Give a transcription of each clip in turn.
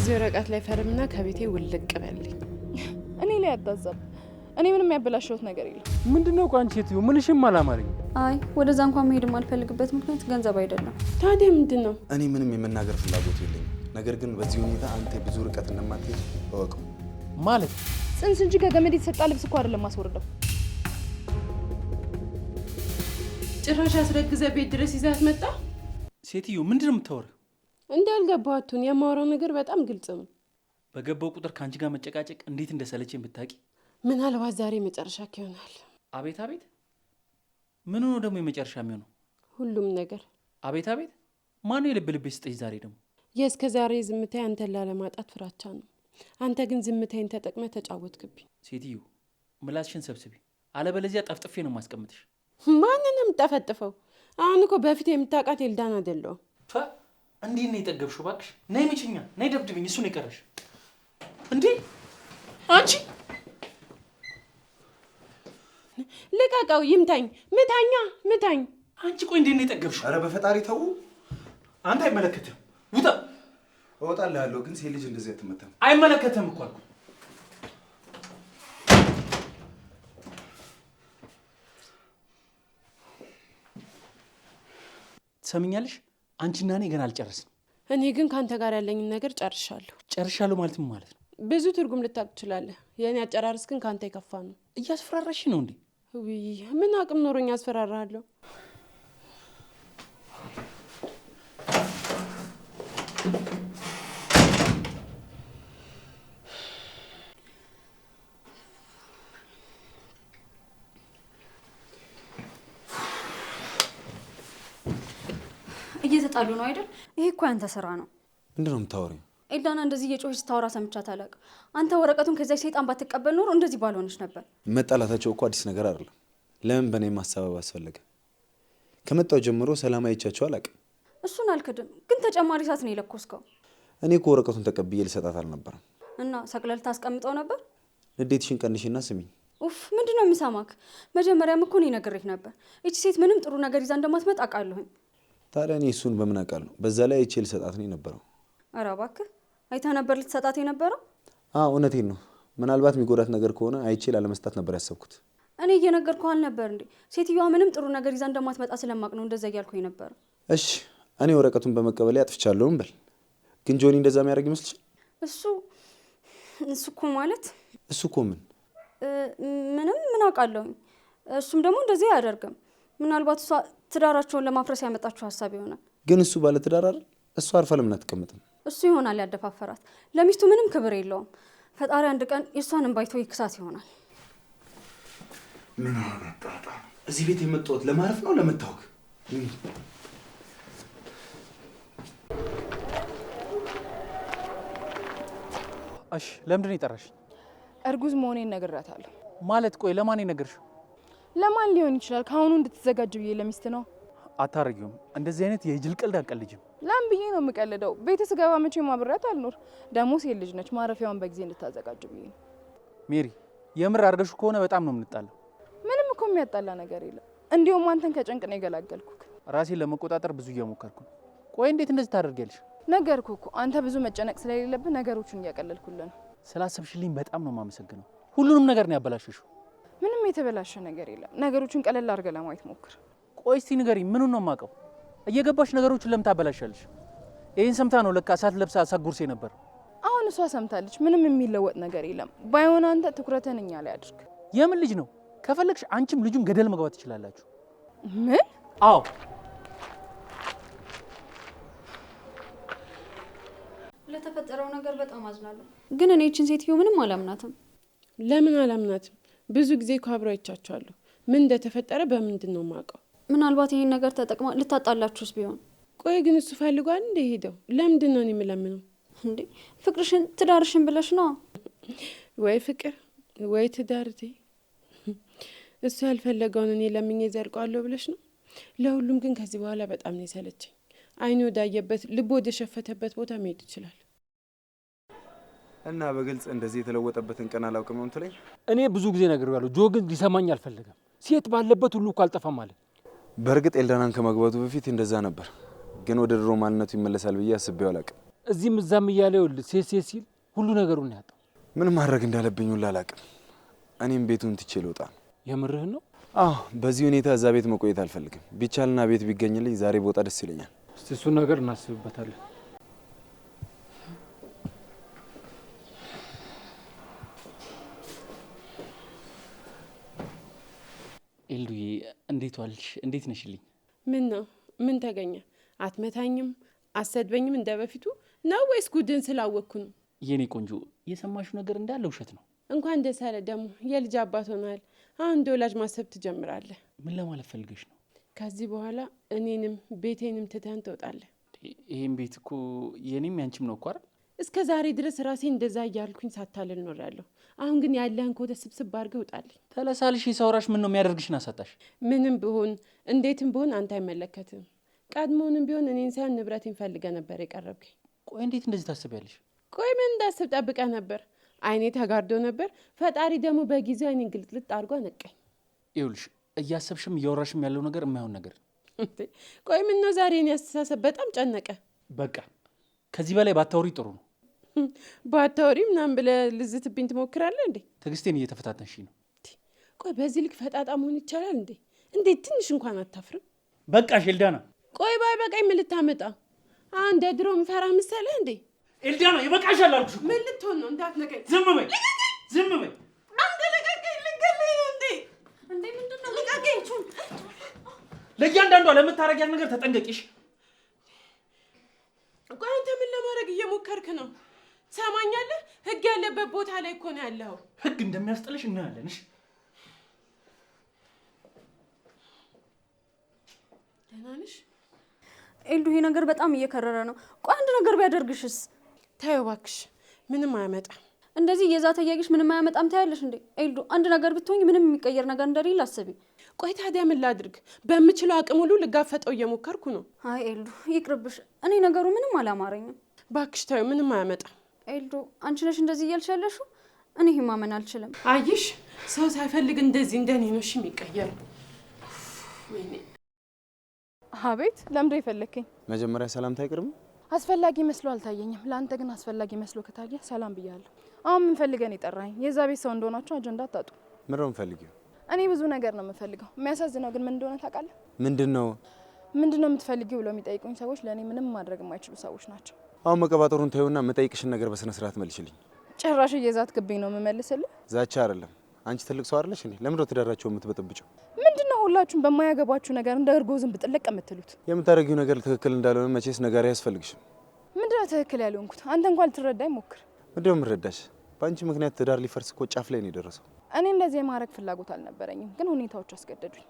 እዚህ ወረቀት ላይ ፈርምና ከቤቴ ውልቅ በልኝ። እኔ ላይ አታዛብ። እኔ ምንም ያበላሸሁት ነገር የለም። ምንድነው ቋንቺ እትዩ? ምንሽም አላማረኝ። አይ ወደዛ እንኳን መሄድ የማልፈልግበት ምክንያት ገንዘብ አይደለም። ታዲያ ምንድነው? እኔ ምንም የመናገር ፍላጎት የለኝም። ነገር ግን በዚህ ሁኔታ አንተ ብዙ ርቀት እንደማትሄድ እወቀው። ማለት ጽንስ እንጂ ከገመድ የተሰጣ ልብስ እኮ አይደለም ማስወርደው። ጭራሽ አስረግዘ ቤት ድረስ ይዛት መጣ። ሴትዮ ምንድነው የምታወሪው? እንዳልገባቱን የማወራው ነገር በጣም ግልጽ ነው። በገባው ቁጥር ካንቺ ጋር መጨቃጨቅ እንዴት እንደሰለቸኝ ብታቂ። ምናልባት ዛሬ መጨረሻ ይሆናል። አቤት አቤት! ምን ነው ደግሞ የመጨረሻ የሚሆነው? ሁሉም ነገር። አቤት አቤት! ማን ነው የልብ ልብ ስጠኝ ዛሬ ደግሞ? የእስከ ዛሬ ዝምታዬ አንተን ላለማጣት ፍራቻ ነው። አንተ ግን ዝምታዬን ተጠቅመህ ተጫወትክብኝ። ሴትዮ ምላስሽን ሰብስቢ፣ አለበለዚያ ጠፍጥፌ ነው ማስቀምጥሽ። ማንንም ጠፈጥፈው። አሁን እኮ በፊት የምታውቃት ኤልዳና አይደለሁም። እንዴት ነው የጠገብሽው? እባክሽ ነይ ምችኛ፣ ነይ ደብድብኝ። እሱን የቀረሽ እንዴ አንቺ? ልቀቀው፣ ይምታኝ፣ ምታኛ፣ ምታኝ። አንቺ ቆይ እንዴት ነው የጠገብሽው? ኧረ በፈጣሪ ተው። አንተ አይመለከትም፣ ውጣ። እወጣልሃለሁ፣ ግን ሴት ልጅ እንደዚህ አትመታም። አይመለከትም እኮ አልኩ። ትሰሚኛለሽ? አንቺና እኔ ገና አልጨረስንም። እኔ ግን ካንተ ጋር ያለኝን ነገር ጨርሻለሁ። ጨርሻለሁ ማለት ምን ማለት ነው? ብዙ ትርጉም ልታውቅ ትችላለህ። የእኔ አጨራረስ ግን ካንተ የከፋ ነው። እያስፈራራሽ ነው እንዴ? ውይ ምን አቅም ኖሮኝ አስፈራራለሁ? እየተጣሉ ነው አይደል? ይሄ እኮ ያንተ ስራ ነው። ምንድነው የምታወሪው? ኤልዳና እንደዚህ እየጮኸች ስታወራ ሰምቻት አላውቅም። አንተ ወረቀቱን ከዚያ ሰይጣን ባትቀበል ኖሮ እንደዚህ ባልሆነች ነበር። መጣላታቸው እኮ አዲስ ነገር አይደለም። ለምን በእኔ ማሳበብ አስፈለገ? ከመጣው ጀምሮ ሰላም አይቻቸው አላውቅም። እሱን አልክድም፣ ግን ተጨማሪ እሳት ነው የለኮስከው። እኔ እኮ ወረቀቱን ተቀብዬ ልሰጣት አልነበረም። እና ሰቅለል ታስቀምጠው ነበር? ንዴትሽን ቀንሽና ስሚኝ። ኡፍ ምንድነው የምሰማክ? መጀመሪያም እኮ እኔ ነግሬህ ነበር። እቺ ሴት ምንም ጥሩ ነገር ይዛ እንደማትመጣ አውቃለሁኝ። ታዲያ እኔ እሱን በምን አውቃለሁ? በዛ ላይ አይቼ ልሰጣት ነው የነበረው። ኧረ እባክህ አይተህ ነበር ልትሰጣት የነበረው? አዎ እውነቴን ነው። ምናልባት የሚጎዳት ነገር ከሆነ አይቼ ላለመስጣት ነበር ያሰብኩት። እኔ እየነገርኩህ አልነበር እንዴ? ሴትዮዋ ምንም ጥሩ ነገር ይዛ እንደማትመጣ ስለማቅ ነው እንደዛ እያልኩኝ ነበር። እሺ እኔ ወረቀቱን በመቀበል አጥፍቻለሁ እንበል። ግን ጆኒ እንደዛ የሚያደርግ ይመስልሻል? እሱ እኮ ማለት እሱ እኮ ምንም ምን አውቃለሁኝ። እሱም ደግሞ እንደዚህ አያደርግም። ምናልባት እሷ ትዳራቸውን ለማፍረስ ያመጣችው ሀሳብ ይሆናል። ግን እሱ ባለ ትዳር አይደል? እሷ አርፋ ለምን አትቀመጥም? እሱ ይሆናል ያደፋፈራት። ለሚስቱ ምንም ክብር የለውም። ፈጣሪ አንድ ቀን የእሷን እንባይቶ ይክሳት ይሆናል። ምን አመጣጣ? እዚህ ቤት የመጣሁት ለማረፍ ነው ለመታወቅ? እሺ ለምንድን ነው የጠራሽኝ? እርጉዝ መሆኔን ነግሬያታለሁ። ማለት ቆይ ለማን የነገርሽው? ለማን ሊሆን ይችላል? ከአሁኑ እንድትዘጋጅ ብዬ ለሚስት ነው። አታረጊውም። እንደዚህ አይነት የጅል ቀልድ አትቀልጂም። ላም ብዬ ነው የምቀልደው። ቤት ስገባ መቼም አብሬያት አልኖር። ደግሞ ሴት ልጅ ነች፣ ማረፊያውን በጊዜ እንድታዘጋጅ ብዬ ነው። ሜሪ የምር አድርገሽ ከሆነ በጣም ነው የምንጣለው። ምንም እኮ የሚያጣላ ነገር የለም። እንዲሁም አንተን ከጭንቅ ነው የገላገልኩክ። ራሴን ለመቆጣጠር ብዙ እየሞከርኩ ነው። ቆይ እንዴት እንደዚህ ታደርጊያለሽ? ነገርኩህ እኮ አንተ ብዙ መጨነቅ ስለሌለብህ ነገሮቹን እያቀለልኩልህ ነው። ስላሰብሽልኝ በጣም ነው የማመሰግነው። ሁሉንም ነገር ነው ያበላሸሽው። ምንም የተበላሸ ነገር የለም። ነገሮቹን ቀለል አድርገህ ለማየት ሞክር። ቆይ እስቲ ንገሪኝ፣ ምኑን ነው የማውቀው? እየገባሽ ነገሮችን ለምን ታበላሻለሽ? ይሄን ሰምታ ነው ለካ እሳት ለብሳ እሳት ጉርሴ ነበር። አሁን እሷ ሰምታለች። ምንም የሚለወጥ ነገር የለም። ባይሆን አንተ ትኩረትን እኛ ላይ አድርግ። የምን ልጅ ነው? ከፈለግሽ አንቺም ልጁም ገደል መግባት ትችላላችሁ። ምን? አዎ ለተፈጠረው ነገር በጣም አዝናለሁ። ግን እኔ እቺን ሴትዮ ምንም አላምናትም። ለምን አላምናትም? ብዙ ጊዜ እኮ አብረው አይቻቸዋለሁ። ምን እንደተፈጠረ በምንድን ነው የማውቀው? ምናልባት ይሄን ነገር ተጠቅማ ልታጣላችሁስ ቢሆን? ቆይ ግን እሱ ፈልጓል እንደ ሄደው ለምንድን ነው የምለምነው? እንዴ ፍቅርሽን ትዳርሽን ብለሽ ነው? ወይ ፍቅር ወይ ትዳር። እሱ ያልፈለገውን እኔ ለምኜ ዘርቀዋለሁ ብለሽ ነው? ለሁሉም ግን ከዚህ በኋላ በጣም ነው የሰለቸኝ። አይኑ ወዳየበት ልቦ ወደ ሸፈተበት ቦታ መሄድ ይችላል። እና በግልጽ እንደዚህ የተለወጠበትን ቀን አላውቅም ነው እንትለኝ። እኔ ብዙ ጊዜ ነግሬዋለሁ። ጆ ግን ሊሰማኝ አልፈለገም። ሴት ባለበት ሁሉ እኮ አልጠፋም አለ። በእርግጥ ኤልዳናን ከመግባቱ በፊት እንደዛ ነበር፣ ግን ወደ ድሮ ማንነቱ ይመለሳል ብዬ አስቤው አላውቅም። እዚህም እዛም እያለ ይኸውልህ ሴት ሲል ሁሉ ነገሩን ያጣው። ምን ማድረግ እንዳለብኝ ሁላ አላውቅም። እኔም ቤቱን ትቼ ልወጣ ነው። የምርህን ነው? አዎ፣ በዚህ ሁኔታ እዛ ቤት መቆየት አልፈልግም። ቢቻልና ቤት ቢገኝልኝ ዛሬ ቦታ ደስ ይለኛል። እስቲ እሱን ነገር እናስብበታለን። ኤልዱዬ እንዴት ዋልሽ? እንዴት ነሽልኝ? ምን ነው? ምን ተገኘ? አትመታኝም? አሰድበኝም እንደ በፊቱ ነው ወይስ ጉድን ስላወቅኩ ነው? የኔ ቆንጆ የሰማሽው ነገር እንዳለ ውሸት ነው። እንኳን ደስ አለ። ደግሞ የልጅ አባት ሆናል። አሁን እንደ ወላጅ ማሰብ ትጀምራለህ። ምን ለማለት ፈልገሽ ነው? ከዚህ በኋላ እኔንም ቤቴንም ትተን ትወጣለህ። ይሄን ቤት እኮ የኔም ያንቺም ነው እኮ አይደል? እስከ ዛሬ ድረስ ራሴ እንደዛ እያልኩኝ ሳታልል ኖሬያለሁ። አሁን ግን ያለህን ኮተ ስብስብ አድርገህ ውጣልኝ። ተለሳልሽ ሰውራሽ ምን ነው የሚያደርግሽን አሳጣሽ? ምንም ብሆን እንዴትም ብሆን አንተ አይመለከትም። ቀድሞውንም ቢሆን እኔን ሳይሆን ንብረቴን ፈልገህ ነበር የቀረብከኝ። ቆይ እንዴት እንደዚህ ታስቢያለሽ? ቆይ ምን እንዳስብ ጠብቀህ ነበር? አይኔ ተጋርዶ ነበር። ፈጣሪ ደግሞ በጊዜው አይኔን ግልጥልጥ አድርጎ አነቀኝ። ይኸውልሽ እያሰብሽም እያወራሽም ያለው ነገር የማይሆን ነገር። ቆይ ምን ነው ዛሬ እኔ አስተሳሰብ በጣም ጨነቀ። በቃ ከዚህ በላይ ባታወሪ ጥሩ ነው። ባታወሪ ምናምን ብለህ ልዝትብኝ ትሞክራለህ እንዴ? ትዕግስቴን እየተፈታተንሽ ነው። ቆይ በዚህ ልክ ፈጣጣ መሆን ይቻላል እንዴ? እንዴት ትንሽ እንኳን አታፍርም? በቃ ኤልዳና። ቆይ ባይ በቃኝ። ምን ልታመጣ? እንደ ድሮ ምፈራ መሰለህ እንዴ? ኤልዳና ይበቃሻል አልኩሽ። ምን ልትሆን ነው? እንዳትነቀኝ። ዝም በይ፣ ዝም በይ። አንተ ለቀቀኝ። ልገለኝ ነው እንዴ? እንዴ ምንድን ነው? ልቀቀኝ። ለእያንዳንዷ ለምታረጊያት ነገር ተጠንቀቂሽ። ቆይ አንተ ምን ለማድረግ እየሞከርክ ነው? ሰማኛለህ? ህግ ያለበት ቦታ ላይ እኮ ነው ያለኸው። ህግ እንደሚያስጥልሽ እናያለን። እሺ ደህና ነሽ? ኤልዱ፣ ይሄ ነገር በጣም እየከረረ ነው። ቆይ አንድ ነገር ቢያደርግሽስ? ተይው እባክሽ፣ ምንም አያመጣም። እንደዚህ እየዛተ እያየሽ ምንም አያመጣም ታያለሽ እንዴ? ኤልዱ፣ አንድ ነገር ብትሆኝ ምንም የሚቀየር ነገር እንደሌለ አስቢ። ቆይ ታዲያ ምን ላድርግ? በምችለው አቅም ሁሉ ልጋፈጠው እየሞከርኩ ነው። አይ ኤልዱ ይቅርብሽ። እኔ ነገሩ ምንም አላማረኝም። እባክሽ ተይው፣ ምንም አያመጣም። ኤልዱ፣ አንቺ ነሽ እንደዚህ እያልሽ ያለሽው። እኔ ይሄ ማመን አልችልም። አየሽ፣ ሰው ሳይፈልግ እንደዚህ እንደኔ ነው እሺ የሚቀየረው። ወይኔ። አቤት፣ ለምንድን የፈለከኝ? መጀመሪያ ሰላምታ አይቀርም? አስፈላጊ መስሎ አልታየኝም። ለአንተ ግን አስፈላጊ መስሎ ከታየ ሰላም ብያለሁ። አሁን ምን ፈልገን የጠራኸኝ? የዛ ቤት ሰው እንደሆናችሁ አጀንዳ አታጡ። ምን ነው የምፈልጊው? እኔ ብዙ ነገር ነው የምፈልገው። የሚያሳዝነው ግን ምን እንደሆነ ታውቃለህ? ምንድን ነው የምትፈልጊው ብለው የሚጠይቁኝ ሰዎች ለእኔ ምንም ማድረግ የማይችሉ ሰዎች ናቸው። አሁን መቀባጠሩን ተይውና የምጠይቅሽን ነገር በስነ ስርዓት መልሽልኝ። ጭራሽ እየዛትክብኝ ነው የምመልስልህ? ዛቻ አይደለም። አንቺ ትልቅ ሰው አይደለሽ እንዴ? ለምንድነው ትዳራቸው የምትበጠብጨው? ምንድነው ሁላችሁም በማያገባችሁ ነገር እንደ እርጎ ዝንብ ጥልቅ የምትሉት? የምታደርጊው ነገር ትክክል እንዳልሆነ መቼስ ነጋሪ አያስፈልግሽም። ምንድነው ትክክል ያልሆንኩት? አንተ እንኳን ልትረዳኝ ሞክር። ምንድነው የምረዳሽ? በአንቺ ምክንያት ትዳር ሊፈርስ እኮ ጫፍ ላይ ነው የደረሰው። እኔ እንደዚህ የማድረግ ፍላጎት አልነበረኝም፣ ግን ሁኔታዎች አስገደዱኝ።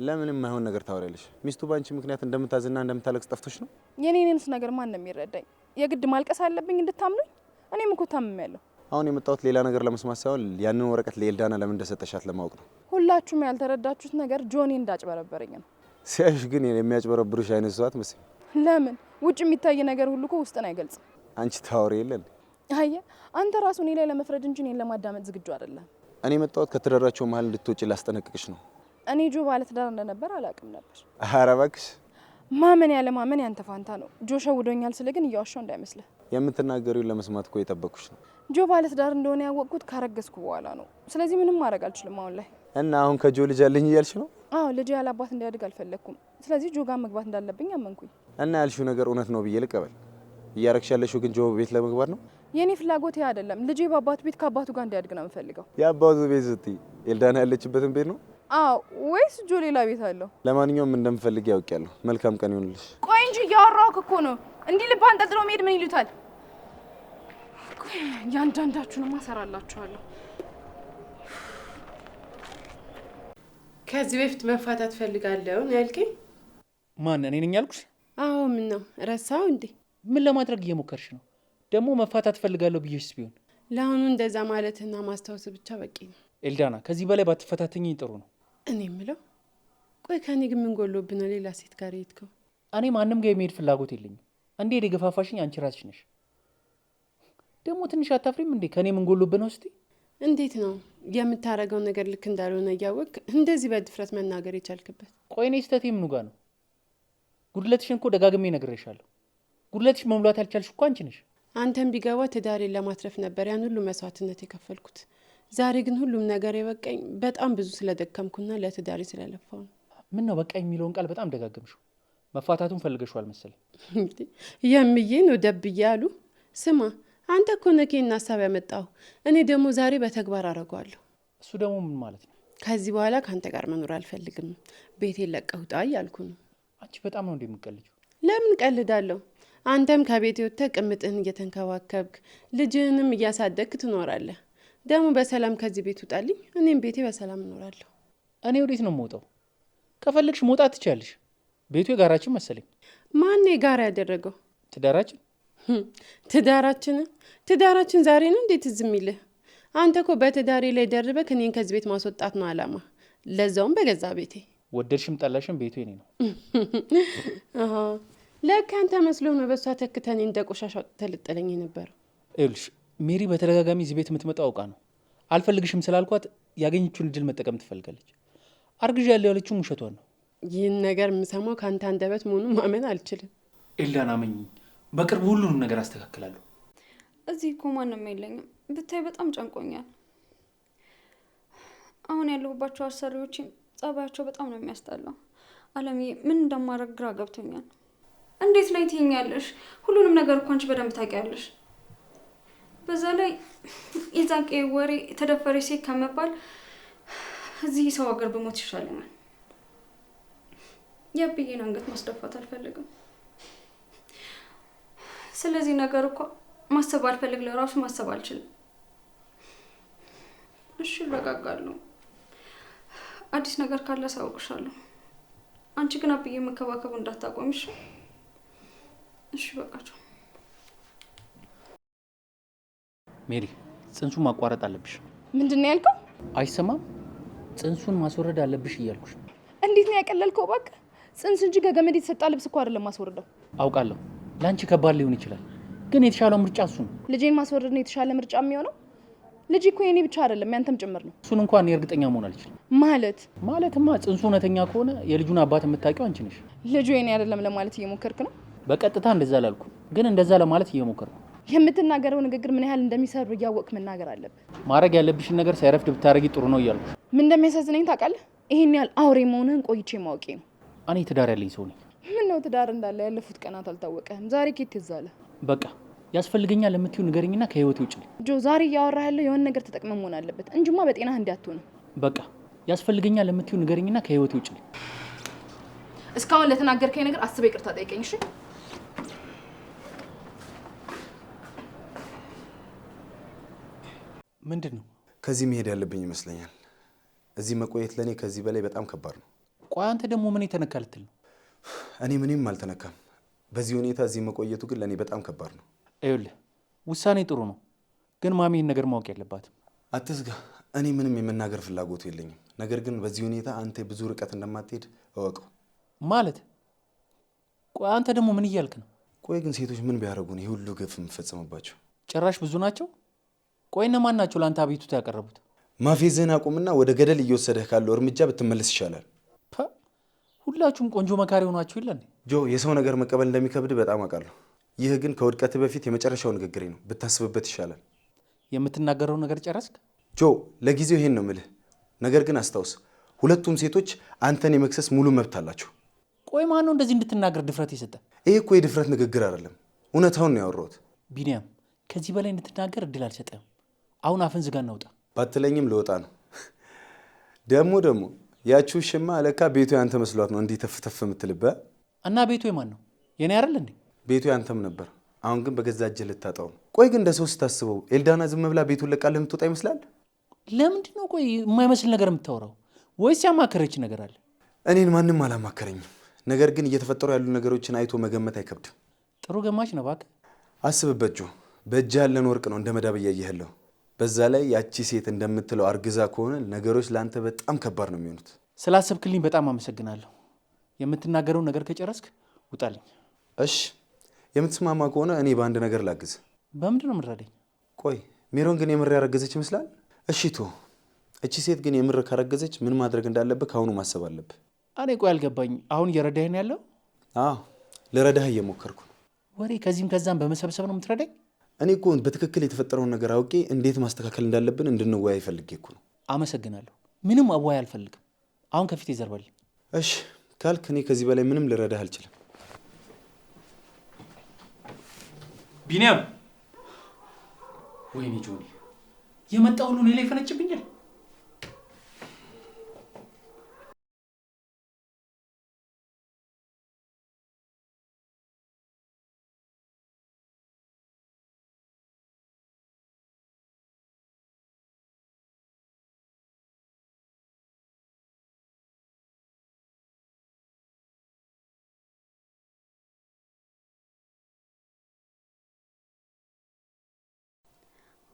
ለምንም የማይሆን ነገር ታወሪያለሽ። ሚስቱ በአንቺ ምክንያት እንደምታዝና እንደምታለቅስ ጠፍቶሽ ነው? የኔንስ ነገር ማን ነው የሚረዳኝ? የግድ ማልቀስ አለብኝ እንድታምኑኝ? እኔም እኮ ታምሜያለሁ። አሁን የመጣሁት ሌላ ነገር ለመስማት ሳይሆን ያንን ወረቀት ለኤልዳና ለምን እንደሰጠሻት ለማወቅ ነው። ሁላችሁም ያልተረዳችሁት ነገር ጆኒ እንዳጭበረበረኝ ነው። ሲያዩሽ ግን የሚያጭበረብሩሽ አይነት ሰው አትመስይም። ለምን? ውጭ የሚታይ ነገር ሁሉ እኮ ውስጥን አይገልጽም። አንቺ ታወሪ የለን። አየ አንተ ራሱ እኔ ላይ ለመፍረድ እንጂ እኔን ለማዳመጥ ዝግጁ አይደለም። እኔ የመጣሁት ከትዳራቸው መሀል እንድትወጪ ላስጠነቅቅሽ ነው። እኔ ጆ ባለትዳር እንደነበር አላውቅም ነበር። ኧረ እባክሽ፣ ማመን ያለ ማመን ያንተ ፋንታ ነው። ጆ ሸውዶኛል ስለ ግን እያዋሻው እንዳይመስልህ። የምትናገሪውን ለመስማት እኮ የጠበቅኩሽ ነው። ጆ ባለትዳር እንደሆነ ያወቅኩት ካረገዝኩ በኋላ ነው። ስለዚህ ምንም ማድረግ አልችልም አሁን ላይ። እና አሁን ከጆ ልጅ አለኝ እያልሽ ነው? አዎ፣ ልጅ ያለ አባት እንዲያድግ አልፈለግኩም። ስለዚህ ጆ ጋር መግባት እንዳለብኝ አመንኩኝ። እና ያልሽው ነገር እውነት ነው ብዬ ልቀበል? እያረግሽ ያለሽው ግን ጆ ቤት ለመግባት ነው? የኔ ፍላጎት ይሄ አይደለም። ልጄ በአባቱ ቤት ከአባቱ ጋር እንዲያድግ ነው የምፈልገው። የአባቱ ቤት ስትይ ኤልዳና ያለችበትን ቤት ነው? አዎ፣ ወይስ ጆ ሌላ ቤት አለው? ለማንኛውም እንደምፈልግ ያውቂያለሁ። መልካም ቀን ይሁንልሽ። ቆይ እንጂ እያወራሁህ እኮ ነው። እንዲህ ልብ አንጠልጥሎ መሄድ ምን ይሉታል? ያንዳንዳችሁንም አሰራላችኋለሁ። ከዚህ በፊት መፋታት ፈልጋለሁ ነው ያልከኝ? ማን? እኔ ነኝ ያልኩሽ? አዎ። ምን ነው ረሳው እንዴ? ምን ለማድረግ እየሞከርሽ ነው? ደግሞ መፋታት ፈልጋለሁ ብዬሽስ ቢሆን? ለአሁኑ እንደዛ ማለትና ማስታወስ ብቻ በቂ ነው። ኤልዳና፣ ከዚህ በላይ ባትፈታተኝኝ ጥሩ ነው። እኔ የምለው ቆይ ከኔ ግን ምን ጎሎብህ ነው ሌላ ሴት ጋር የሄድከው? እኔ ማንም ጋር የሚሄድ ፍላጎት የለኝም። እንዴ የገፋፋሽኝ አንቺ ራስሽ ነሽ። ደግሞ ትንሽ አታፍሪም እንዴ? ከኔ ምን ጎሎብህ ነው? እስቲ እንዴት ነው የምታረገው ነገር ልክ እንዳልሆነ እያወቅ እንደዚህ በድፍረት መናገር የቻልክበት? ቆይ እኔ ስህተቴ ምኑ ጋር ነው? ጉድለትሽን እኮ ደጋግሜ ነግሬሻለሁ። ጉድለትሽ መሙላት ያልቻልሽ እኮ አንቺ ነሽ። አንተም ቢገባ ትዳሬን ለማትረፍ ነበር ያን ሁሉ መስዋዕትነት የከፈልኩት። ዛሬ ግን ሁሉም ነገር የበቃኝ በጣም ብዙ ስለደከምኩና ለትዳሬ ስለለፋው ነው። ምን ነው በቃኝ የሚለውን ቃል በጣም ደጋገምሽው። መፋታቱን ፈልገሽዋል መሰለኝ። የምዬ ነው ደብዬ አሉ። ስማ አንተ እኮ ነኬን ሀሳብ ያመጣው፣ እኔ ደግሞ ዛሬ በተግባር አደርገዋለሁ። እሱ ደግሞ ምን ማለት ነው? ከዚህ በኋላ ካንተ ጋር መኖር አልፈልግም፣ ቤቴን ለቀህ ውጣ እያልኩ ነው። አንቺ በጣም ነው እንደምትቀልጂው። ለምን ቀልዳለሁ? አንተም ከቤት ወጥተህ ቅምጥህን እየተንከባከብክ ልጅህንም እያሳደግክ ትኖራለህ። ደግሞ በሰላም ከዚህ ቤት ውጣልኝ፣ እኔም ቤቴ በሰላም እኖራለሁ። እኔ ወዴት ነው የምወጣው? ከፈለግሽ መውጣት ትችያለሽ። ቤቱ የጋራችን መሰለኝ። ማን የጋራ ያደረገው? ትዳራችን ትዳራችን ዛሬ ነው እንዴት ዝም ይልህ? አንተ እኮ በትዳሬ ላይ ደርበህ እኔን ከዚህ ቤት ማስወጣት ነው አላማ፣ ለዛውም በገዛ ቤቴ። ወደድሽም ጠላሽም ቤቱ የኔ ነው። ለካ አንተ መስሎህ ነው በሷ ተክተኔ እንደ ቆሻሻ ተልጥለኝ የነበረው። ይኸውልሽ ሜሪ በተደጋጋሚ እዚህ ቤት የምትመጣው አውቃ ነው። አልፈልግሽም ስላልኳት ያገኘችውን እድል መጠቀም ትፈልጋለች። አርግዣለሁ ያለችው ውሸቷን ነው። ይህን ነገር የምሰማው ከአንተ አንደበት መሆኑን ማመን አልችልም። ኤልዳና መኝ፣ በቅርቡ ሁሉንም ነገር አስተካክላለሁ። እዚህ እኮ ማንም የለኝም ብታይ፣ በጣም ጨንቆኛል። አሁን ያለሁባቸው አሰሪዎችም ጸባያቸው በጣም ነው የሚያስጠላው። አለምዬ ምን እንደማደርግ ግራ ገብቶኛል። እንዴት ላይ ትይኛለሽ? ሁሉንም ነገር እኮ አንቺ በደንብ ታውቂያለሽ። በዛ ላይ የዛቄ ወሬ የተደፈረች ሴት ከመባል እዚህ ሰው ሀገር በሞት ይሻለኛል። የብዬን አንገት ማስደፋት አልፈልግም። ስለዚህ ነገር እኮ ማሰብ አልፈልግ፣ ለራሱ ማሰብ አልችልም። እሺ እረጋጋለሁ። አዲስ ነገር ካለ አሳውቅሻለሁ። አንቺ ግን አብዬ መከባከቡ እንዳታቆም እሺ? እሺ በቃቸው። ሜሪ ጽንሱን ማቋረጥ አለብሽ። ምንድን ነው ያልከው? አይሰማም? ጽንሱን ማስወረድ አለብሽ እያልኩሽ። እንዴት ነው ያቀለልከው? እባክህ ጽንስ እንጂ ከገመድ የተሰጣ ልብስ እኮ አይደለም ማስወረደው። አውቃለሁ ለአንቺ ከባድ ሊሆን ይችላል፣ ግን የተሻለው ምርጫ እሱ ነው። ልጄን ማስወረድ ነው የተሻለ ምርጫ የሚሆነው? ልጅ እኮ የኔ ብቻ አይደለም ያንተም ጭምር ነው። እሱን እንኳን እርግጠኛ መሆን አልችልም። ማለትማ ጽንሱ እውነተኛ ከሆነ የልጁን አባት የምታውቂው አንቺ ነሽ። ልጁ የኔ አይደለም ለማለት እየሞከርክ ነው? በቀጥታ እንደዛ ላልኩ፣ ግን እንደዛ ለማለት እየሞከርኩ። የምትናገረው ንግግር ምን ያህል እንደሚሰሩ እያወቅ መናገር አለብህ። ማድረግ ያለብሽን ነገር ሳይረፍድ ብታረጊ ጥሩ ነው እያልኩ። ምን እንደሚያሳዝነኝ ታውቃለህ? ይሄን ያህል አውሬ መሆንህን ቆይቼ ማወቄ ነው። እኔ ትዳር ያለኝ ሰው ነኝ። ምን ነው ትዳር እንዳለ ያለፉት ቀናት አልታወቀህም? ዛሬ ኬት ይዛለ? በቃ ያስፈልገኛል የምትይው ንገረኝና ከህይወቴ ውጭ ነኝ። ጆ ዛሬ እያወራህ ያለው የሆነ ነገር ተጠቅመህ መሆን አለበት እንጂማ በጤናህ እንዲያትሆን። በቃ ያስፈልገኛል የምትይው ንገረኝና ከህይወቴ ውጭ ነኝ። እስካሁን ለተናገርከኝ ነገር አስበህ ይቅርታ ጠይቀኝ እሺ? ምንድን ነው? ከዚህ መሄድ ያለብኝ ይመስለኛል። እዚህ መቆየት ለእኔ ከዚህ በላይ በጣም ከባድ ነው። ቆይ አንተ ደግሞ ምን የተነካ ልትል ነው? እኔ ምንም አልተነካም። በዚህ ሁኔታ እዚህ መቆየቱ ግን ለእኔ በጣም ከባድ ነው። ይኸውልህ ውሳኔ ጥሩ ነው፣ ግን ማሚ ይህን ነገር ማወቅ የለባትም። አትስጋ። እኔ ምንም የመናገር ፍላጎቱ የለኝም። ነገር ግን በዚህ ሁኔታ አንተ ብዙ ርቀት እንደማትሄድ እወቀው። ማለት? ቆይ አንተ ደግሞ ምን እያልክ ነው? ቆይ ግን ሴቶች ምን ቢያደርጉን ይህ ሁሉ ግፍ የምፈጸምባቸው? ጭራሽ ብዙ ናቸው። ቆይ እነማን ናቸው ለአንተ አቤቱታ ያቀረቡት? ማፌዝህን አቁምና ወደ ገደል እየወሰደህ ካለው እርምጃ ብትመለስ ይሻላል። ሁላችሁም ቆንጆ መካሪ ሆናችሁ የለን? ጆ፣ የሰው ነገር መቀበል እንደሚከብድ በጣም አውቃለሁ። ይህ ግን ከውድቀት በፊት የመጨረሻው ንግግሬ ነው። ብታስብበት ይሻላል። የምትናገረው ነገር ጨረስክ? ጆ፣ ለጊዜው ይሄን ነው ምልህ። ነገር ግን አስታውስ፣ ሁለቱም ሴቶች አንተን የመክሰስ ሙሉ መብት አላቸው። ቆይ ማን ነው እንደዚህ እንድትናገር ድፍረት የሰጠ? ይሄ እኮ የድፍረት ንግግር አይደለም፣ እውነታውን ነው ያወራሁት። ቢኒያም፣ ከዚህ በላይ እንድትናገር እድል አልሰጠም። አሁን አፍን ዝጋ እናውጣ። ባትለኝም ልወጣ ነው። ደግሞ ያቺው ሽማ ለካ ቤቱ ያንተ መስሏት ነው እንዲህ ተፍተፍ የምትልበት። እና ቤቱ የማን ነው? የኔ አይደል እንዴ? ቤቱ ያንተም ነበር። አሁን ግን በገዛ እጅህ ልታጣው ነው። ቆይ ግን እንደ ሰው ስታስበው ኤልዳና ዝም ብላ ቤቱን ለቃልህ የምትወጣ ይመስላል? ለምንድን ነው ቆይ የማይመስል ነገር የምታወራው? ወይስ ያማከረች ነገር አለ? እኔን ማንም አላማከረኝም። ነገር ግን እየተፈጠሩ ያሉ ነገሮችን አይቶ መገመት አይከብድም። ጥሩ ገማች ነው እባክህ። አስብበት ጆ፣ በእጅህ ያለን ወርቅ ነው እንደ መዳብ እያየህለው። በዛ ላይ ያቺ ሴት እንደምትለው አርግዛ ከሆነ ነገሮች ለአንተ በጣም ከባድ ነው የሚሆኑት። ስላሰብክልኝ በጣም አመሰግናለሁ። የምትናገረውን ነገር ከጨረስክ ውጣልኝ። እሺ፣ የምትስማማ ከሆነ እኔ በአንድ ነገር ላግዝ። በምንድን ነው የምትረዳኝ? ቆይ ሜሮን ግን የምር ያረገዘች ይመስላል? እሺ ቶ እቺ ሴት ግን የምር ካረገዘች ምን ማድረግ እንዳለብህ ከአሁኑ ማሰብ አለብህ። እኔ ቆይ አልገባኝ። አሁን እየረዳኸኝ ያለው? አዎ ልረዳህ እየሞከርኩ ነው። ወሬ ከዚህም ከዛም በመሰብሰብ ነው የምትረዳኝ? እኔ እኮ በትክክል የተፈጠረውን ነገር አውቄ እንዴት ማስተካከል እንዳለብን እንድንወያይ ፈልጌ እኮ ነው። አመሰግናለሁ። ምንም አዋይ አልፈልግም። አሁን ከፊቴ ዘርበልኝ። እሺ ካልክ እኔ ከዚህ በላይ ምንም ልረዳህ አልችልም። ቢኒያም! ወይኔ ጆኒ፣ የመጣ ሁሉ እኔ ላይ ፈነጭብኛል።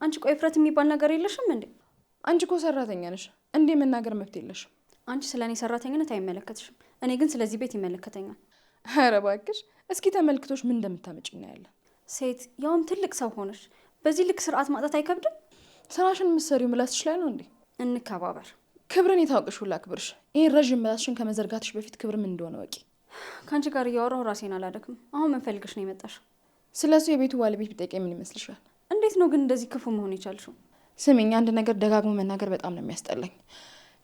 አንቺ ቆይ እፍረት የሚባል ነገር የለሽም እንዴ? አንቺ እኮ ሰራተኛ ነሽ፣ እንዴ መናገር መብት የለሽም። አንቺ ስለኔ ሰራተኝነት አይመለከትሽም። እኔ ግን ስለዚህ ቤት ይመለከተኛል። ኧረ እባክሽ እስኪ ተመልክቶሽ ምን እንደምታመጪ እናያለን። ሴት ያውም ትልቅ ሰው ሆነሽ በዚህ ልክ ስርዓት ማጣት አይከብድም? ስራሽን ምሰሪው ምላስሽ ላይ ነው እንዴ? እንከባበር። ክብርን የታውቅሽ ሁላ ክብርሽ። ይሄን ረዥም ምላስሽን ከመዘርጋትሽ በፊት ክብር ምን እንደሆነ ወቂ። ከአንቺ ጋር እያወራሁ ራሴን አላደክም። አሁን ምን ፈልገሽ ነው የመጣሽው? ስለሱ የቤቱ ባለቤት ብጠይቀኝ ምን ይመስልሻል? እንዴት ነው ግን እንደዚህ ክፉ መሆን የቻልሽው? ስሚኝ፣ አንድ ነገር ደጋግሞ መናገር በጣም ነው የሚያስጠላኝ።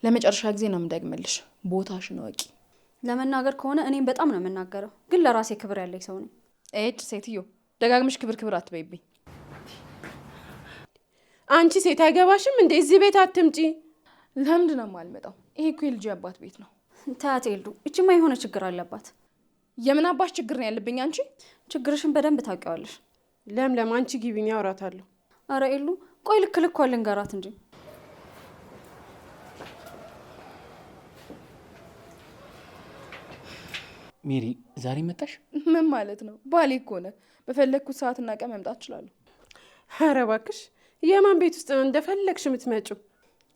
ለመጨረሻ ጊዜ ነው የምደግምልሽ፣ ቦታሽን ወቂ። ለመናገር ከሆነ እኔም በጣም ነው የምናገረው፣ ግን ለራሴ ክብር ያለኝ ሰው ነኝ። ኤጭ ሴትዮ፣ ደጋግመሽ ክብር ክብር አትበይብኝ። አንቺ ሴት አይገባሽም እንዴ? እዚህ ቤት አትምጪ። ለምንድን ነው የማልመጣው? ይሄ እኮ የልጅ አባት ቤት ነው። ታያት ኤልዱ፣ እችማ የሆነ ችግር አለባት። የምን አባሽ ችግር ነው ያለብኝ? አንቺ ችግርሽን በደንብ ታውቂዋለሽ። ለምለም አንቺ ግቢኝ፣ ያወራታለሁ። አረ ኤሉ ቆይ ልክ ልኳን ልንገራት እንጂ። ሜሪ ዛሬ መጣሽ? ምን ማለት ነው? ባሌ እኮ ነህ። በፈለግኩት ሰዓትና ቀን መምጣት እችላለሁ። ኧረ እባክሽ፣ የማን ቤት ውስጥ ነው እንደፈለግሽ የምትመጪው?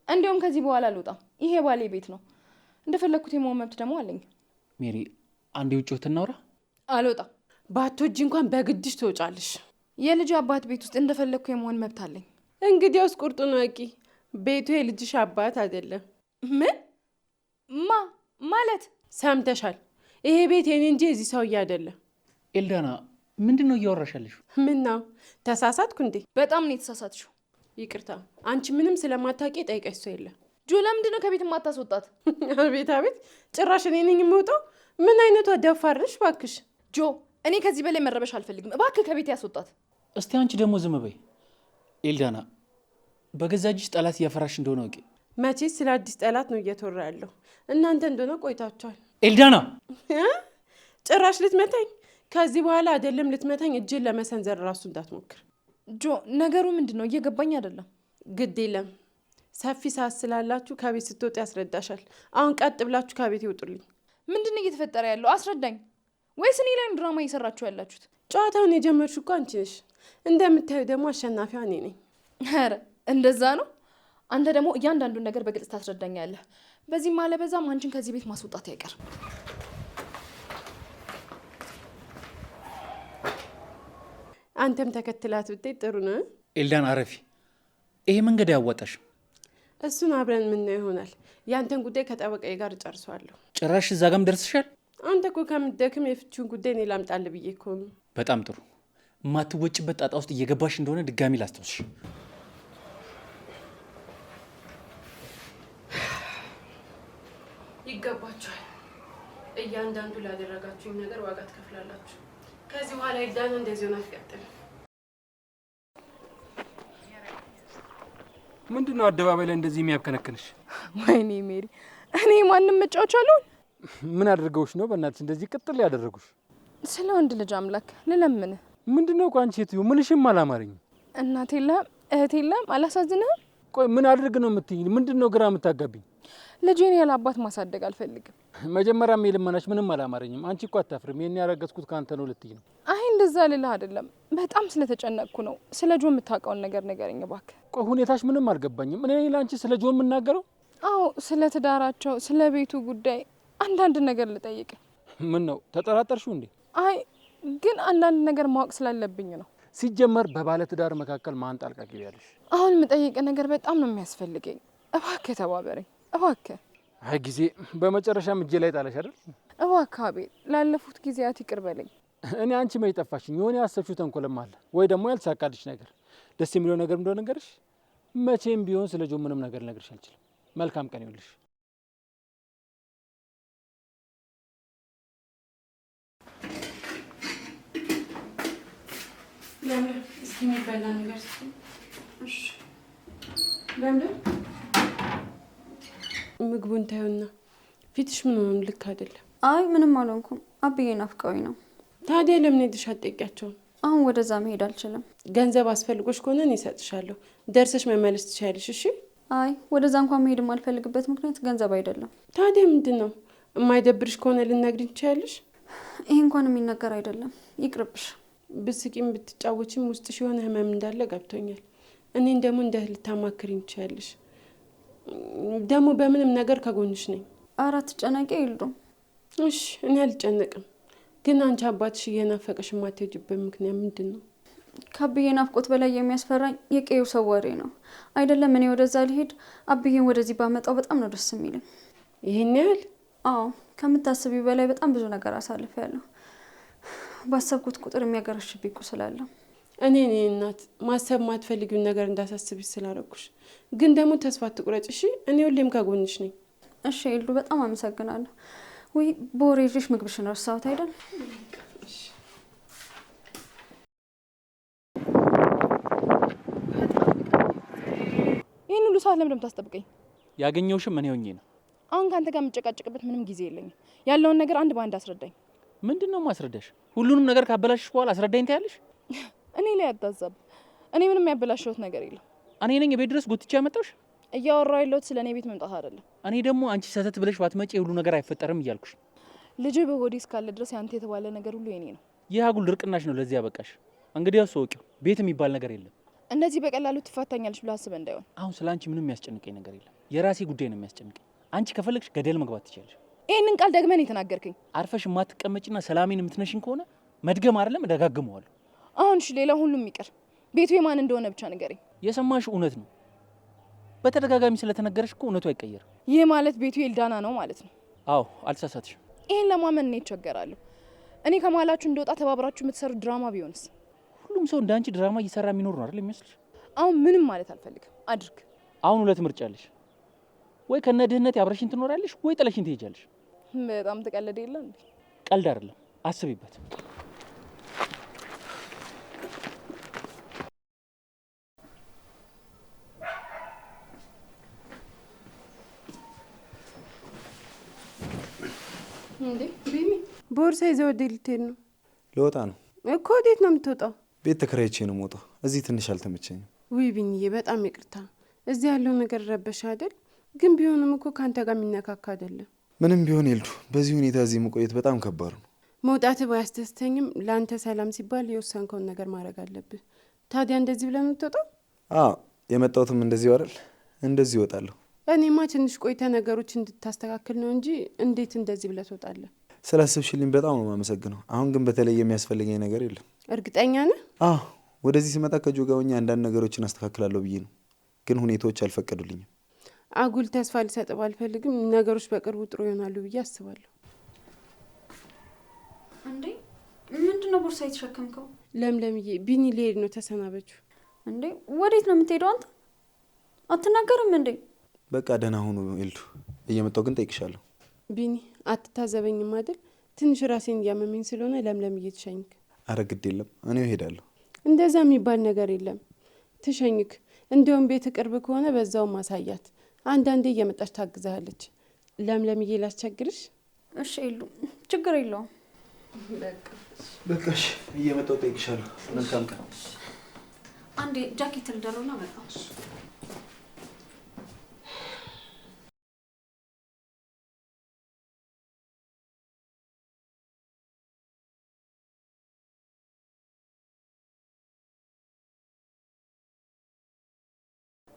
እንዲያውም ከዚህ በኋላ አልወጣም። ይሄ ባሌ ቤት ነው። እንደፈለግኩት የመሆን መብት ደግሞ አለኝ። ሜሪ አንዴ ውጭ ወጥተን እናውራ። አልወጣም። ባትወጂ እንኳን በግድሽ ትወጫለሽ። የልጅ አባት ቤት ውስጥ እንደፈለግኩ የመሆን መብት አለኝ። እንግዲያውስ ቁርጡን ወቂ። ቤቱ የልጅሽ አባት አይደለም። ምን ማለት ሰምተሻል? ይሄ ቤት የኔ እንጂ የዚህ ሰውዬ አይደለም። ኤልዳና ምንድን ነው እያወራሻለሽ? ምን ነው ተሳሳትኩ እንዴ? በጣም ነው የተሳሳትሽው። ይቅርታ፣ አንቺ ምንም ስለማታውቂ ጠይቀሽ ሰው የለም። ጆ ለምንድን ነው ከቤት የማታስወጣት? አቤት አቤት፣ ጭራሽ እኔ ነኝ የምወጣው? ምን አይነቷ ደፋርሽ ባክሽ። ጆ እኔ ከዚህ በላይ መረበሽ አልፈልግም። እባክህ ከቤት ያስወጣት። እስቲ አንቺ ደግሞ ዝም በይ። ኤልዳና በገዛ እጅሽ ጠላት እያፈራሽ እንደሆነ ወቂ። መቼስ ስለ አዲስ ጠላት ነው እየተወራ ያለው። እናንተ እንደሆነ ቆይታችኋል። ኤልዳና ጭራሽ ልትመታኝ? ከዚህ በኋላ አይደለም ልትመታኝ፣ እጅን ለመሰንዘር ራሱ እንዳትሞክር። ጆ ነገሩ ምንድን ነው? እየገባኝ አይደለም። ግድ የለም፣ ሰፊ ሰዓት ስላላችሁ ከቤት ስትወጡ ያስረዳሻል። አሁን ቀጥ ብላችሁ ከቤት ይውጡልኝ። ምንድን ነው እየተፈጠረ ያለው? አስረዳኝ። ወይስ እኔ ላይም ድራማ እየሰራችሁ ያላችሁት? ጨዋታውን የጀመርሽው እኮ አንቺ ነሽ። እንደምታዩ ደግሞ አሸናፊዋ እኔ ነኝ። ኧረ እንደዛ ነው። አንተ ደግሞ እያንዳንዱን ነገር በግልጽ ታስረዳኛለህ። በዚህ ማለበዛም አንቺን ከዚህ ቤት ማስወጣት አይቀርም። አንተም ተከትላት ብትሄድ ጥሩ ነው። ኤልዳና አረፊ። ይሄ መንገድ አያዋጣሽም። እሱን አብረን የምናየው ይሆናል። ያንተን ጉዳይ ከጠበቃዬ ጋር እጨርሰዋለሁ። ጭራሽ እዛ ጋም ደርስሻል። አንተ እኮ ከምትደክም የፍቺውን ጉዳይ እኔ ላምጣልህ ብዬ እኮ ነው። በጣም ጥሩ። የማትወጭበት ጣጣ ውስጥ እየገባሽ እንደሆነ ድጋሚ ላስታውስሽ። ይገባችኋል። እያንዳንዱ ላደረጋችሁኝ ነገር ዋጋ ትከፍላላችሁ። ከዚህ በኋላ ኤልዳና እንደዚህ ሆና አትቀጥልም። ምንድን ነው አደባባይ ላይ እንደዚህ የሚያብከነክንሽ? ወይኔ ሜሪ፣ እኔ ማንም መጫወቻ አለውን? ምን አድርገውሽ ነው በእናትሽ እንደዚህ ቅጥል ያደረጉሽ? ስለ ወንድ ልጅ አምላክ ልለምንህ። ምንድን ነው ቆይ አንቺ ሴትዮ ምንሽም አላማረኝም። እናት የለህም እህት የለህም? አላሳዝንህም? ቆይ ምን አድርግ ነው የምትይኝ? ምንድን ነው ግራ የምታጋቢኝ? ልጄን ያለ አባት ማሳደግ አልፈልግም። መጀመሪያም የልመናሽ ምንም አላማረኝም። አንቺ እኮ አታፍርም። ይሄን ያረገዝኩት ካንተ ነው ልትይ ነው? አይ እንደዛ ልልህ አይደለም። በጣም ስለተጨነቅኩ ነው። ስለ ጆ የምታውቀውን ነገር ንገረኝ እባክህ። ቆይ ሁኔታሽ ምንም አልገባኝም። እኔ ለአንቺ ስለ ጆ የምናገረው? አዎ ስለ ትዳራቸው፣ ስለ ቤቱ ጉዳይ አንዳንድ ነገር ልጠይቅ። ምን ነው ተጠራጠርሽው እንዴ? አይ ግን አንዳንድ ነገር ማወቅ ስላለብኝ ነው። ሲጀመር በባለ ትዳር መካከል ማን ጣልቃ ገቢያለሽ? አሁን የምጠይቅ ነገር በጣም ነው የሚያስፈልገኝ። እባክህ ተባበረኝ እባክህ። አይ ጊዜ በመጨረሻም እጄ ላይ ጣለሽ አይደል? እባክህ አቤል፣ ላለፉት ጊዜያት ይቅር በለኝ። እኔ አንቺ መች ጠፋሽኝ? የሆነ ያሰብሽው ተንኮልም አለ ወይ ደግሞ ያልተሳካልሽ ነገር። ደስ የሚለው ነገር እንደሆነ ነገርሽ። መቼም ቢሆን ስለ ጆ ምንም ነገር ልነግርሽ አልችልም። መልካም ቀን ይሁንልሽ። ለምን እስኪ የሚበላ ነገር እሺ። ለምን ምግቡን ታዩና ፊትሽ ምን ሆነ? ልክ አይደለም። አይ ምንም አልሆንኩም። አብዬ ናፍቀውኝ ነው። ታዲያ ለምን ሄድሽ አትጠይቂያቸውም? አሁን ወደዛ መሄድ አልችልም። ገንዘብ አስፈልጎሽ ከሆነ እኔ እሰጥሻለሁ፣ ደርሰሽ መመለስ ትችያለሽ። እሺ። አይ ወደዛ እንኳን መሄድ የማልፈልግበት ምክንያት ገንዘብ አይደለም። ታዲያ ምንድን ነው? የማይደብርሽ ከሆነ ልነግሪኝ ትችያለሽ። ይሄ እንኳን የሚነገር አይደለም፣ ይቅርብሽ። ብስቂም ብትጫወችም ውስጥሽ የሆነ ህመም እንዳለ ገብቶኛል። እኔን ደግሞ እንደ ልታማክሪኝ ትችያለሽ። ደግሞ በምንም ነገር ከጎንሽ ነኝ። ኧረ አትጨነቂ ይልዱ። እሺ እኔ አልጨነቅም። ግን አንቺ አባትሽ እየናፈቀሽ የማትሄጂበት ምክንያት ምንድን ነው? ከአብዬ ናፍቆት በላይ የሚያስፈራኝ የቀዩ ሰው ወሬ ነው። አይደለም እኔ ወደዛ ልሄድ፣ አብዬን ወደዚህ ባመጣው በጣም ነው ደስ የሚለኝ። ይሄን ያህል? አዎ ከምታስቢው በላይ በጣም ብዙ ነገር አሳልፌያለሁ። ባሰብኩት ቁጥር የሚያገረሽብኝ ቁስል አለ። እኔ እናት ማሰብ ማትፈልጊውን ነገር እንዳሳስብሽ ስላደረኩሽ። ግን ደግሞ ተስፋ አትቁረጭ እሺ? እኔ ሁሌም ከጎንሽ ነኝ። እሺ ይልዱ፣ በጣም አመሰግናለሁ። ወይ በወሬ ይዤሽ ምግብሽን ረሳሁት አይደል? ይህን ሁሉ ሰዓት ለምን ታስጠብቀኝ? ያገኘውሽም እኔ ሆኜ ነው። አሁን ካንተ ጋር የምጨቃጨቅበት ምንም ጊዜ የለኝም። ያለውን ነገር አንድ በአንድ አስረዳኝ። ምንድን ነው ማስረዳሽ? ሁሉንም ነገር ካበላሽሽ በኋላ አስረዳኝ ታያለሽ? እኔ ላይ አታዛብ። እኔ ምንም ያበላሸሁት ነገር የለም። እኔ ነኝ የቤት ድረስ ጎትቼ ያመጣሁሽ? እያወራሁ ያለሁት ስለ እኔ ቤት መምጣት አይደለም። እኔ ደግሞ አንቺ ሰተት ብለሽ ባትመጪ ሁሉ ነገር አይፈጠርም እያልኩሽ። ልጅ በሆዴ እስካለ ድረስ ያንተ የተባለ ነገር ሁሉ የኔ ነው። ይህ አጉል ድርቅናሽ ነው ለዚህ ያበቃሽ። እንግዲህ አስወቂው፣ ቤት የሚባል ነገር የለም። እንደዚህ በቀላሉ ትፋታኛለሽ ብለህ አስበህ እንዳይሆን። አሁን ስለ አንቺ ምንም የሚያስጨንቀኝ ነገር የለም። የራሴ ጉዳይ ነው የሚያስጨንቀኝ። አንቺ ከፈለግሽ ገደል መግባት ትችላለሽ። ይህንን ቃል ደግመን የተናገርከኝ። አርፈሽ የማትቀመጪና ሰላሜን የምትነሽኝ ከሆነ መድገም አይደለም እደጋግመዋለሁ። አሁን እሺ፣ ሌላ ሁሉም ይቅር። ቤቱ የማን እንደሆነ ብቻ ንገረኝ። የሰማሽው እውነት ነው። በተደጋጋሚ ስለተነገረሽ እኮ እውነቱ አይቀየርም። ይህ ማለት ቤቱ የልዳና ነው ማለት ነው? አዎ፣ አልተሳሳትሽም። ይህን ለማመን እኔ እቸገራለሁ። እኔ ከመሀላችሁ እንደወጣ ተባብራችሁ የምትሰሩት ድራማ ቢሆንስ? ሁሉም ሰው እንደ አንቺ ድራማ እየሰራ የሚኖር ነው አይደል የሚመስልሽ? አሁን ምንም ማለት አልፈልግም። አድርግ። አሁን ሁለት ምርጫ አለሽ። ወይ ከነ ድህነት አብረሽኝ ትኖራለሽ፣ ወይ ጥለሽኝ ትሄጃለሽ። በጣም ተቀለደ የለ እንዴ? ቀልድ አይደለም፣ አስቢበት። እንዴ ቢኒ፣ ቦርሳ ይዘህ ወዴት ልትሄድ ነው? ልወጣ ነው እኮ። ወዴት ነው የምትወጣው? ቤት ተከራይቼ ነው የምወጣው። እዚህ ትንሽ አልተመቸኝም። ውይ ቢኒዬ፣ በጣም ይቅርታ። እዚህ ያለው ነገር ረበሻ አይደል? ግን ቢሆንም እኮ ከአንተ ጋር የሚነካካ አይደለም። ምንም ቢሆን ይልዱ፣ በዚህ ሁኔታ እዚህ መቆየት በጣም ከባድ ነው። መውጣት ባያስደስተኝም ለአንተ ሰላም ሲባል የወሰንከውን ነገር ማድረግ አለብህ። ታዲያ እንደዚህ ብለህ ነው የምትወጣው? የመጣሁትም እንደዚሁ አይደል? እንደዚህ እወጣለሁ። እኔማ ትንሽ ቆይተ ነገሮች እንድታስተካክል ነው እንጂ እንዴት እንደዚህ ብለህ ትወጣለህ? ስላስብሽልኝ በጣም ነው የማመሰግነው። አሁን ግን በተለይ የሚያስፈልገኝ ነገር የለም። እርግጠኛ ነህ? ወደዚህ ስመጣ ከጆ ጋር ሆኜ አንዳንድ ነገሮችን አስተካክላለሁ ብዬ ነው፣ ግን ሁኔታዎች አልፈቀዱልኝም። አጉል ተስፋ ልሰጥ ባልፈልግም ነገሮች በቅርቡ ጥሩ ይሆናሉ ብዬ አስባለሁ። እንዴ ምንድነው ቦርሳ የተሸከምከው? ለምለምዬ፣ ቢኒ ሊሄድ ነው፣ ተሰናበችው። እንዴ ወዴት ነው የምትሄደው አንተ? አትናገርም እንዴ? በቃ ደህና ሁኑ ይልዱ፣ እየመጣሁ ግን ጠይቅሻለሁ። ቢኒ አትታዘበኝም አይደል? ትንሽ ራሴን እያመመኝ ስለሆነ ለምለምዬ ትሸኝክ። አረ ግድ የለም እኔው እሄዳለሁ። እንደዛ የሚባል ነገር የለም። ትሸኝክ። እንዲያውም ቤት ቅርብ ከሆነ በዛው ማሳያት። አንዳንዴ እየመጣች ታግዛለች። ለምለምዬ ላስቸግርሽ? እሺ ይሉ፣ ችግር የለውም። በቃ እሺ፣ እየመጣሁ ጠይቅሻለሁ። መልካም ቀን። አንዴ ጃኬት ልደረውና መጣሁ።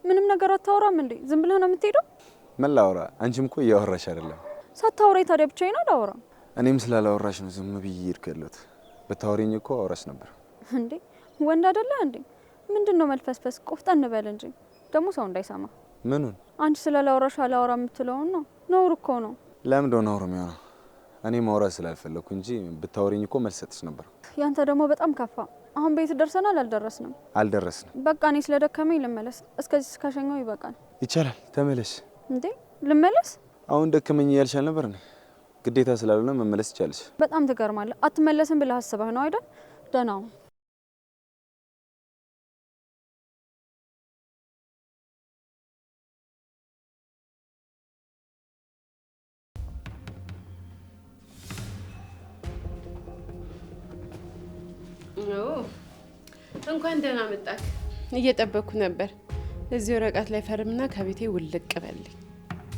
ምንም ነገር አታወራም እንዴ? ዝም ብለህ ነው የምትሄደው? ምን ላውራ? አንቺም እኮ እያወራሽ አይደለም። ሳታወራኝ ታዲያ ብቻዬን አላወራም። እኔም ስላላወራሽ ነው ዝም ብዬ ሄድኩ ያለሁት። ብታወሪኝ እኮ አወራሽ ነበር። እንዴ ወንድ አይደለ እንዴ? ምንድነው መልፈስፈስ? ቆፍጠን በል እንጂ ደግሞ ሰው እንዳይሰማ። ምኑን? አንቺ ስላላወራሽ አላወራ የምትለውን ነው። ነውር እኮ ነው። ለምን እንደሆነ ነውር የሚሆነው? እኔ ማውራት ስላልፈለኩ እንጂ ብታወሪኝ እኮ መልስ ሰጥሽ ነበር። ያንተ ደግሞ በጣም ከፋ። አሁን ቤት ደርሰናል አልደረስንም? አልደረስንም። በቃ እኔ ስለደከመኝ ልመለስ። እስከዚህ ካሸኘው ይበቃል። ይቻላል፣ ተመለሽ። እንዴ ልመለስ? አሁን ደከመኝ እያልሽ አልነበር? ግዴታ ስላልሆነ መመለስ ይቻልሽ። በጣም ትገርማለህ። አትመለስም ብለህ አስበህ ነው አይደል? ደህና ሁን። እንኳን ደህና መጣክ። እየጠበቅኩ ነበር። እዚህ ወረቀት ላይ ፈርምና ከቤቴ ውልቅ በልኝ።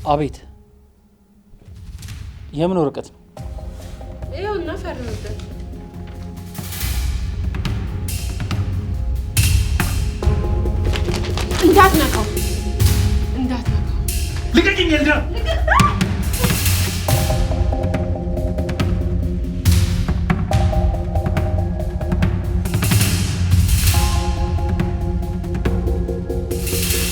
አቤት፣ የምን ወረቀት ነው? ይኸውና ፈርምበት። እንዳትነካው፣ እንዳትነካው። ልቀቂኝ!